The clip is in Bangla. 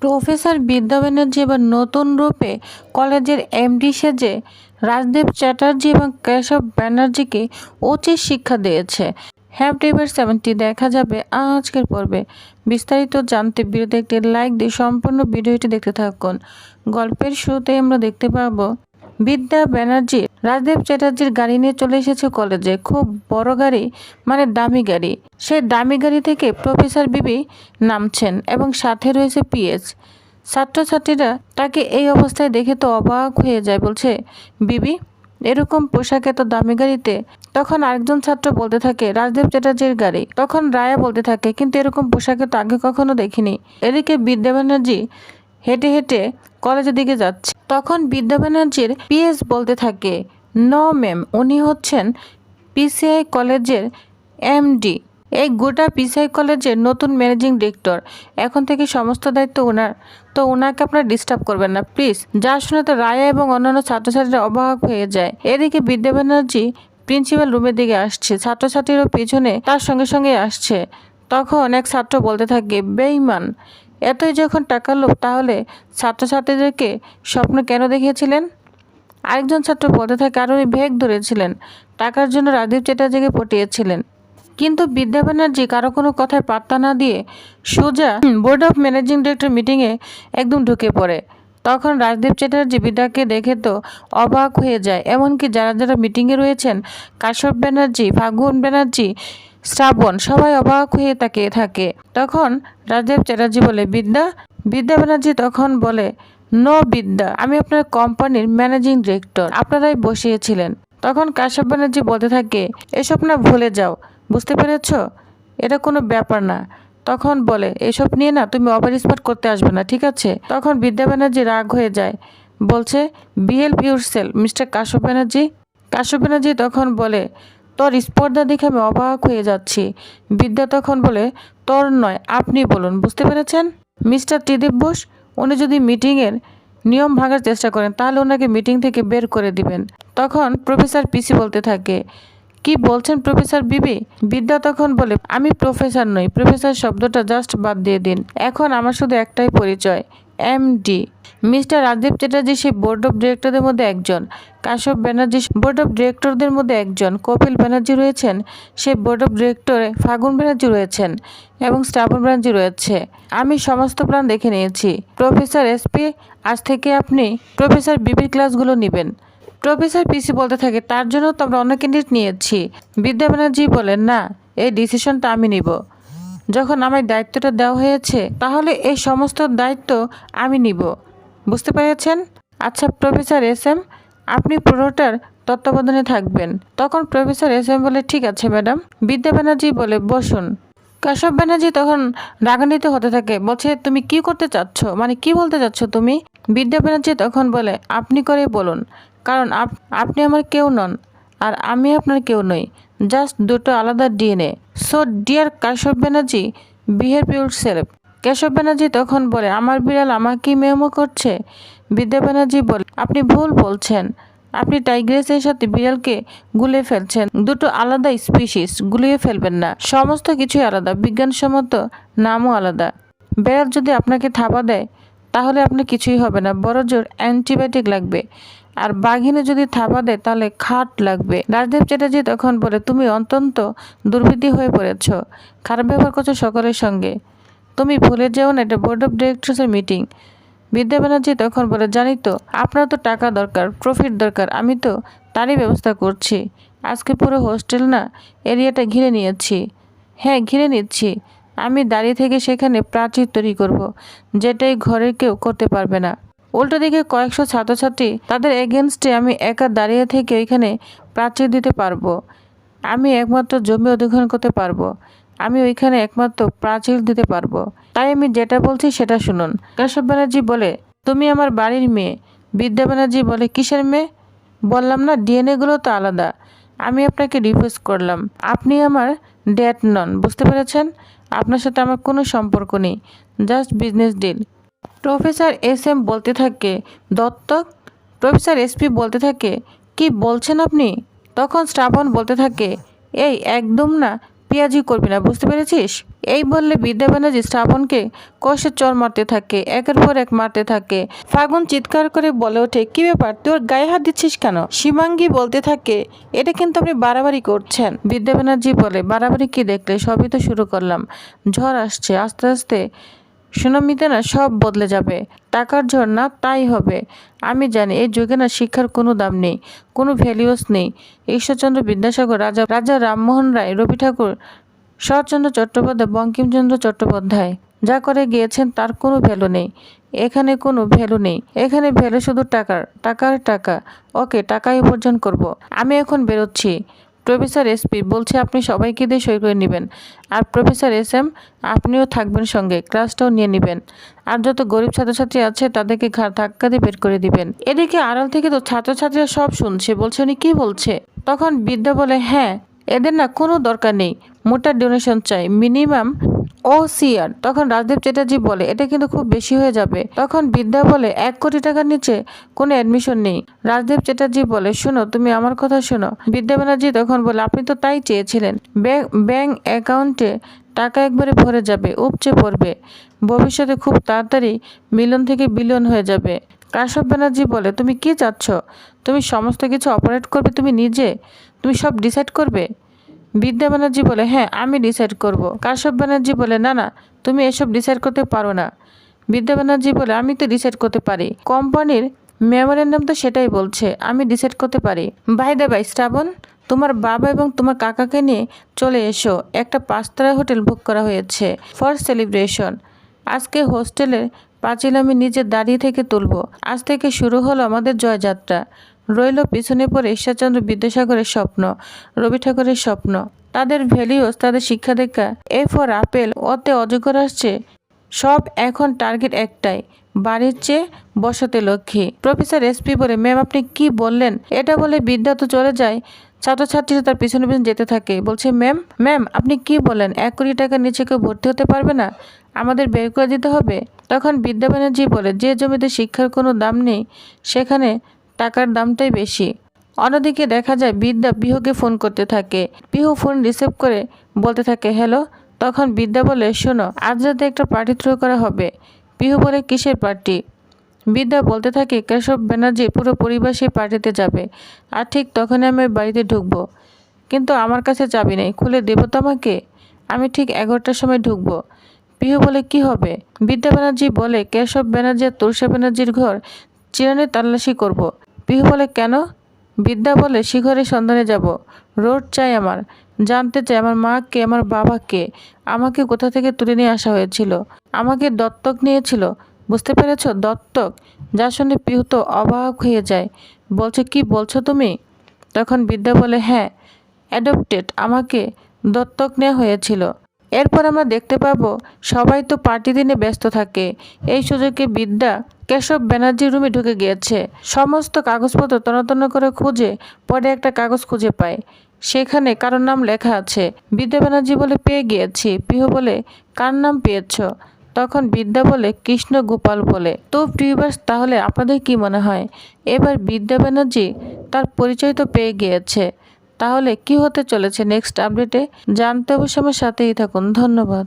প্রফেসর বিদ্যা ব্যানার্জি এবার নতুন রূপে কলেজের এমডি সেজে রাজদীপ চ্যাটার্জি এবং কেশব ব্যানার্জিকে উচিত শিক্ষা দিয়েছে। হ্যাপি এবার 70 দেখা যাবে আজকের পর্বে। বিস্তারিত জানতে ভিডিওতে একটি লাইক দিয়ে সম্পূর্ণ ভিডিওটি দেখতে থাকুন। গল্পের শুরুতে আমরা দেখতে পাবো বিদ্যা ব্যানার্জি রাজদীপ চ্যাটার্জির গাড়ি নিয়ে চলে এসেছে কলেজে। খুব বড় গাড়ি, মানে দামি গাড়ি। সেই দামি গাড়ি থেকে প্রফেসর বিবি নামছেন এবং সাথে রয়েছে পিএস। ছাত্রছাত্রীরা তাকে এই অবস্থায় দেখে তো অবাক হয়ে যায়, বলছে বিবি এরকম পোশাকে তো দামি গাড়িতে। তখন আরেকজন ছাত্র বলতে থাকে রাজদীপ চ্যাটার্জির গাড়ি। তখন রায়া বলতে থাকে কিন্তু এরকম পোশাকে তো আগে কখনো দেখিনি। এদিকে বিদ্যা ব্যানার্জি হেঁটে হেঁটে কলেজের দিকে যাচ্ছে। তখন বিদ্যা ব্যানার্জির পিএস বলতে থাকে নো ম্যাম, উনি হচ্ছেন পিসিআই কলেজের এমডি, এই গোটা পিসিআই কলেজের নতুন ম্যানেজিং ডিরেক্টর। এখন থেকে সমস্ত দায়িত্ব ওনার, তো ওনাকে আপনারা ডিস্টার্ব করবেন না প্লিজ। যা শুনে তো রায়া এবং অন্যান্য ছাত্রছাত্রীরা অবাক হয়ে যায়। এদিকে বিদ্যা ব্যানার্জি প্রিন্সিপাল রুমের দিকে আসছে, ছাত্রছাত্রীরও পিছনে তার সঙ্গে সঙ্গে আসছে। তখন এক ছাত্র বলতে থাকে বেঈমান, এতই যখন টাকা লোভ তাহলে ছাত্রছাত্রীদেরকে স্বপ্ন কেন দেখিয়েছিলেন? আরেকজন ছাত্র বলতে থাকে আর উনি ভেগ ধরেছিলেন, টাকার জন্য রাজদীপ চ্যাটার্জিকে পটিয়েছিলেন। কিন্তু বিদ্যা ব্যানার্জি কারো কোনো কথায় পাত্তা না দিয়ে সোজা বোর্ড অফ ম্যানেজিং ডিরেক্টর মিটিংয়ে একদম ঢুকে পড়ে। তখন রাজদীপ চ্যাটার্জি বিদ্যাকে দেখে তো অবাক হয়ে যায়। এমনকি যারা যারা মিটিংয়ে রয়েছেন, কাশ্যপ ব্যানার্জি, ফাগুন ব্যানার্জি, শ্রাবণ, সবাই অবাক হয়ে তাকিয়ে থাকে। তখন রাজদীপ চ্যাটার্জি বলে বিদ্যা ব্যানার্জি তখন বলে নো বিদ্যা, আমি আপনার কোম্পানির ম্যানেজিং ডিরেক্টর, আপনারাই বসিয়েছিলেন। তখন কাশ্যপ ব্যানার্জি বলতে থাকে এসব না ভুলে যাও, বুঝতে পেরেছ, এটা কোনো ব্যাপার না। তখন বলে এসব নিয়ে না তুমি ওভার স্মার্ট করতে আসবে না, ঠিক আছে? তখন বিদ্যা ব্যানার্জি রাগ হয়ে যায়, বলছে behave yourself mister Kashyap Banerjee. Kashyap Banerjee তখন বলে তোর স্পর্ধা দেখে আমি অবাক হয়ে যাচ্ছি। বিদ্যা তখন বলে তোর নয়, আপনি বলুন, বুঝতে পেরেছেন? মিস্টার ত্রিদীপ বোস, উনি যদি মিটিংয়ের নিয়ম ভাঙার চেষ্টা করেন তাহলে ওনাকে মিটিং থেকে বের করে দিবেন। তখন প্রফেসর পিসি বলতে থাকে কি বলছেন প্রফেসর বিবি? বিদ্যা তখন বলে আমি প্রফেসর নই, প্রফেসর শব্দটা জাস্ট বাদ দিয়ে দিন। এখন আমার শুধু একটাই পরিচয়, এমডি। মিস্টার রাজদীপ চ্যাটার্জি সেই বোর্ড অফ ডিরেক্টরদের মধ্যে একজন, কাশ্যপ ব্যানার্জি বোর্ড অফ ডিরেক্টরদের মধ্যে একজন, কপিল ব্যানার্জি রয়েছেন সেই বোর্ড অফ ডিরেক্টরে, ফাগুন ব্যানার্জি রয়েছেন এবং শ্রাবণ ব্যানার্জি রয়েছে। আমি সমস্ত প্ল্যান দেখে নিয়েছি। প্রফেসর এসপি, আজ থেকে আপনি প্রফেসর বিবির ক্লাসগুলো নেবেন। প্রফেসর পিসি বলতে থাকে তার জন্য তো আমরা অন্য ক্যান্ডিডেট নিয়েছি। বিদ্যা ব্যানার্জি বলেন না, এই ডিসিশনটা আমি নিব। যখন আমার দায়িত্বটা দেওয়া হয়েছে তাহলে এই সমস্ত দায়িত্ব আমি নিব, বুঝতে পেরেছেন? আচ্ছা প্রফেসর এস এম, আপনি পুরোটার তত্ত্বাবধানে থাকবেন। তখন প্রফেসর এস এম বলে ঠিক আছে ম্যাডাম। বিদ্যা ব্যানার্জি বলে বসুন। কাশ্যপ ব্যানার্জি তখন রাগান্বিত হতে থাকে, বলছে তুমি কি করতে চাচ্ছ, মানে কি বলতে চাচ্ছ তুমি? বিদ্যা ব্যানার্জি তখন বলে আপনি করে বলুন, কারণ আপনি আমার কেউ নন আর আমি আপনার কেউ নই, জাস্ট দুটো আলাদা DNA. So dear Kashyap Banerjee, behave yourself. Keshab Banerjee তখন বলে আমার বিড়াল আমাকেই মেমো করছে। বিদ্যা ব্যানার্জি বলে আপনি ভুল বলছেন, আপনি টাইগ্রেসের সাথে বিড়ালকে গুলিয়ে ফেলছেন, দুটো আলাদা স্পিসিস, গুলিয়ে ফেলবেন না। সমস্ত কিছুই আলাদা, বিজ্ঞানসম্মত নামও আলাদা। বিড়াল যদি আপনাকে থাবা দেয় তাহলে আপনার কিছুই হবে না, বড় জোর অ্যান্টিবায়োটিক লাগবে। আর বাঘিনী যদি থাবা দেয় তাহলে খাট লাগবে। রাজদীপ চ্যাটার্জি তখন বলে তুমি অত্যন্ত দুর্বৃত্তি হয়ে পড়েছ, খারাপ ব্যবহার করছো সকলের সঙ্গে। তুমি ভুলে যেও না এটা বোর্ড অফ ডিরেক্টরসের মিটিং। বিদ্যা ব্যানার্জি তখন বলে জানি তো আপনার তো টাকা দরকার, প্রফিট দরকার, আমি তো তারই ব্যবস্থা করছি। আজকে পুরো হোস্টেল না এরিয়াটা ঘিরে নিয়েছি। হ্যাঁ ঘিরে নিচ্ছি, আমি দাঁড়িয়ে থেকে সেখানে প্রাচীর তৈরি করব, যেটাই ঘরের কেউ করতে পারবে না। উল্টো দিকে কয়েকশো ছাত্রছাত্রী, তাদের এগেনস্টে আমি একা দাঁড়িয়ে থেকে ওইখানে প্রাচীর দিতে পারবো। আমি একমাত্র জমি অধিগ্রহণ করতে পারবো, আমি ওইখানে একমাত্র প্রাচীর দিতে পারবো। তাই আমি যেটা বলছি সেটা শুনুন। কাশ্যপ ব্যানার্জি বলে তুমি আমার বাড়ির মেয়ে। বিদ্যা ব্যানার্জি বলে কিসের মেয়ে? বললাম না ডিএনএগুলো তো আলাদা। আমি আপনাকে রিকোয়েস্ট করলাম, আপনি আমার ড্যাড নন, বুঝতে পেরেছেন? আপনার সাথে আমার কোনো সম্পর্ক নেই, just business deal. Professor S M বলতে থাকে দত্তক। প্রফেসর এসপি বলতে থাকে কি বলছেন আপনি? তখন শ্রাবণ বলতে থাকে এই একদম না, পেঁয়াজি করবি না, বুঝতে পেরেছিস? এই বললে বিদ্যা ব্যানার্জি শ্রাবণকে কষে চর মারতে থাকে, একের পর এক মারতে থাকে। ফাগুন চিৎকার করে বলে ওঠে, কি ব্যাপার, তুই ওর গায়ে হাত দিচ্ছিস কেন? শিবাঙ্গী বলতে থাকে, এটা কিন্তু আপনি বাড়াবাড়ি করছেন। বিদ্যা ব্যানার্জি বলে, বাড়াবাড়ি কি দেখলে, সবই তো শুরু করলাম। ঝড় আসছে, আস্তে আস্তে সুনামিতে না সব বদলে যাবে। টাকার ঝড় না, তাই হবে। আমি জানি এই যুগে না শিক্ষার কোনো দাম নেই, কোনো ভ্যালিউস নেই। ঈশ্বরচন্দ্র বিদ্যাসাগর, রাজা রাজা রামমোহন রায়, রবি ঠাকুর, শরৎচন্দ্র চট্টোপাধ্যায়, বঙ্কিমচন্দ্র চট্টোপাধ্যায় যা করে গিয়েছেন তার কোনো ভ্যালু নেই। এখানে কোনো ভ্যালু নেই, এখানে ভ্যালু শুধু টাকার, টাকার টাকা। ওকে, টাকাই উপার্জন করব। আমি এখন বেরোচ্ছি। প্রফেসর এসপি বলছে আপনি সবাইকে দিয়ে সই করে নেবেন, আর প্রফেসর SM আপনিও থাকবেন সঙ্গে, ক্লাসটাও নিয়ে নেবেন। আর যত গরিব ছাত্রছাত্রী আছে তাদেরকে ঘাড় ধাক্কা দিয়ে বের করে দিবেন। এদিকে আড়াল থেকে তো ছাত্রছাত্রীরা সব শুনছে, বলছে উনি কি বলছে। তখন বিদ্যা বলে, হ্যাঁ, এদের না কোনো দরকার নেই, মোটা ডোনেশন চাই, মিনিমাম OCR। তখন রাজদীপ চ্যাটার্জি বলে, এটা কিন্তু খুব বেশি হয়ে যাবে। তখন বিদ্যা বলে, 1 কোটি টাকার নিচে কোনো অ্যাডমিশন নেই। রাজদীপ চ্যাটার্জি বলে, শোনো, তুমি আমার কথা শোনো। বিদ্যা ব্যানার্জি তখন বলে, আপনি তো তাই চেয়েছিলেন। ব্যাংক অ্যাকাউন্টে টাকা একবারে ভরে যাবে, উপচে পড়বে, ভবিষ্যতে খুব তাড়াতাড়ি মিলিয়ন থেকে বিলিয়ন হয়ে যাবে। কাশ্যপ ব্যানার্জি বলে, তুমি কি চাচ্ছ? তুমি সমস্ত কিছু অপারেট করবে তুমি নিজে? তুমি সব ডিসাইড করবে? বিদ্যা ব্যানার্জি বলে, হ্যাঁ, আমি ডিসাইড করব। কাশ্যপ ব্যানার্জি বলে, না না, তুমি এসব ডিসাইড করতে পারো না। বিদ্যা ব্যানার্জি বলে, আমি তো ডিসাইড করতে পারি, কোম্পানির মেমোরেন্ডাম তো সেটাই বলছে, আমি ডিসাইড করতে পারি। বাই দ্য বাই শ্রাবণ, তোমার বাবা এবং তোমার কাকাকে নিয়ে চলে এসো, একটা 5 তারা হোটেল বুক করা হয়েছে ফর সেলিব্রেশন। আজকে হোস্টেলের পাঁচিল আমি নিজে দাঁড়িয়ে থেকে তুলব। আজ থেকে শুরু হলো আমাদের জয়যাত্রা। রইল পিছনে পড়ে ঈশ্বরচন্দ্র বিদ্যাসাগরের স্বপ্ন, রবি ঠাকুরের স্বপ্ন। তাদের ভ্যালিউস, তাদের শিক্ষা দীক্ষা, A ফর আপেল, ওতে অজগর আসছে, সব এখন টার্গেট একটাই, বাড়ির চেয়ে বসাতে লক্ষ্মী। প্রফেসর SP বলে, ম্যাম আপনি কি বললেন? এটা বলে বিদ্যা তো চলে যায়। ছাত্রছাত্রীরা তার পিছনে পিছনে যেতে থাকে, বলছে, ম্যাম আপনি কি বলেন? 1 কোটি টাকার নিচে কেউ ভর্তি হতে পারবে না, আমাদের বের করে দিতে হবে। তখন বিদ্যা ব্যানার্জি বলে, যে জমিতে শিক্ষার কোনো দাম নেই সেখানে টাকার দামটাই বেশি। অন্যদিকে দেখা যায় বিদ্যা পিহুকে ফোন করতে থাকে। পিহু ফোন রিসিভ করে বলতে থাকে, হ্যালো। তখন বিদ্যা বলে, শোনো, আজ রাতে একটা পার্টি থ্রো করা হবে। পিহু বলে, কিসের পার্টি? বিদ্যা বলতে থাকে, কেশব ব্যানার্জির পুরো পরিবার সেই পার্টিতে যাবে, আর ঠিক তখনই আমি বাড়িতে ঢুকবো, কিন্তু আমার কাছে চাবি নেই, খুলে দেবো তোমাকে? আমি ঠিক 11টার সময় ঢুকবো। পিহু বলে, কি হবে? বিদ্যা ব্যানার্জি বলে, কেশব ব্যানার্জি আর তুষার ব্যানার্জির ঘর চিরুনি তল্লাশি করব। পিহু বলে, কেন? বিদ্যা বলে, শিখরের সন্ধানে যাব, রোড চাই আমার, জানতে চাই আমার মা কে, আমার বাবা কে, আমাকে কোথা থেকে তুলে নিয়ে আসা হয়েছিল, আমাকে দত্তক নিয়েছিল, বুঝতে পেরেছ? দত্তক। যা শুনে পিহু তো অবাক হয়ে যায়, বলছে, কি বলছো তুমি? তখন বিদ্যা বলে, হ্যাঁ, অ্যাডপ্টেড, আমাকে দত্তক নেওয়া হয়েছিল। এরপর আমরা দেখতে পাবো সবাই তো পার্টি দিনে ব্যস্ত থাকে। এই সুযোগে বিদ্যা কেশব ব্যানার্জির রুমে ঢুকে গিয়েছে। সমস্ত কাগজপত্র তন্ন করে খুঁজে পরে একটা কাগজ খুঁজে পায়, সেখানে কারোর নাম লেখা আছে। বিদ্যা ব্যানার্জি বলে, পেয়ে গিয়েছি। পিহু বলে, কার নাম পেয়েছ? তখন বিদ্যা বলে, কৃষ্ণ গোপাল বলে। তো ভিউয়ার্স, তাহলে আপনাদের কি মনে হয় এবার বিদ্যা ব্যানার্জি তার পরিচয় তো পেয়ে গিয়েছে, তাহলে কি হতে চলেছে নেক্সট আপডেটে জানতে অবশ্যই আমার সাথেই থাকুন। ধন্যবাদ।